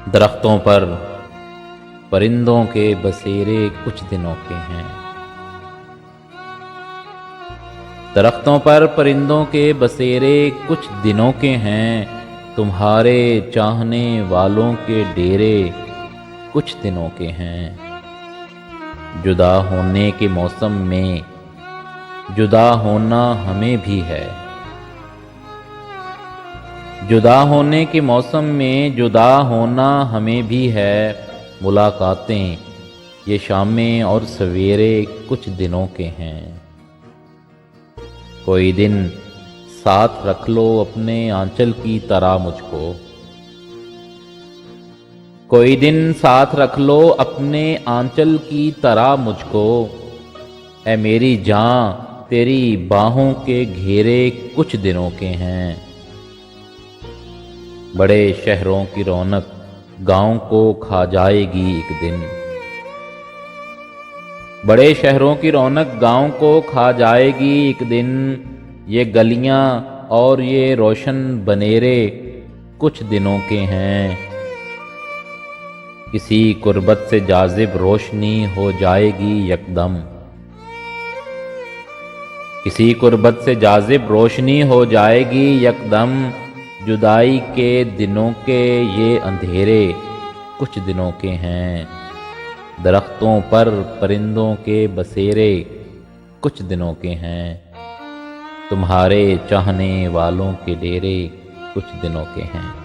درختوں پر پرندوں کے بسیرے کچھ دنوں کے ہیں۔ درختوں پر پرندوں کے بسیرے کچھ دنوں کے ہیں، تمہارے چاہنے والوں کے ڈیرے کچھ دنوں کے ہیں۔ جدا ہونے کے موسم میں جدا ہونا ہمیں بھی ہے، جدا ہونے کے موسم میں جدا ہونا ہمیں بھی ہے۔ ملاقاتیں یہ شامیں اور سویرے کچھ دنوں کے ہیں۔ کوئی دن ساتھ رکھ لو اپنے آنچل کی طرح مجھ کو، کوئی دن ساتھ رکھ لو اپنے آنچل کی طرح مجھ کو۔ اے میری جاں تیری باہوں کے گھیرے کچھ دنوں کے ہیں۔ بڑے شہروں کی رونق گاؤں کو کھا جائے گی ایک دن، بڑے شہروں کی رونق گاؤں کو کھا جائے گی ایک دن۔ یہ گلیاں اور یہ روشن بنیرے کچھ دنوں کے ہیں۔ کسی قربت سے جاذب روشنی ہو جائے گی یکدم، کسی قربت سے جاذب روشنی ہو جائے گی یکدم۔ جدائی کے دنوں کے یہ اندھیرے کچھ دنوں کے ہیں۔ درختوں پر پرندوں کے بسیرے کچھ دنوں کے ہیں، تمہارے چاہنے والوں کے ڈیرے کچھ دنوں کے ہیں۔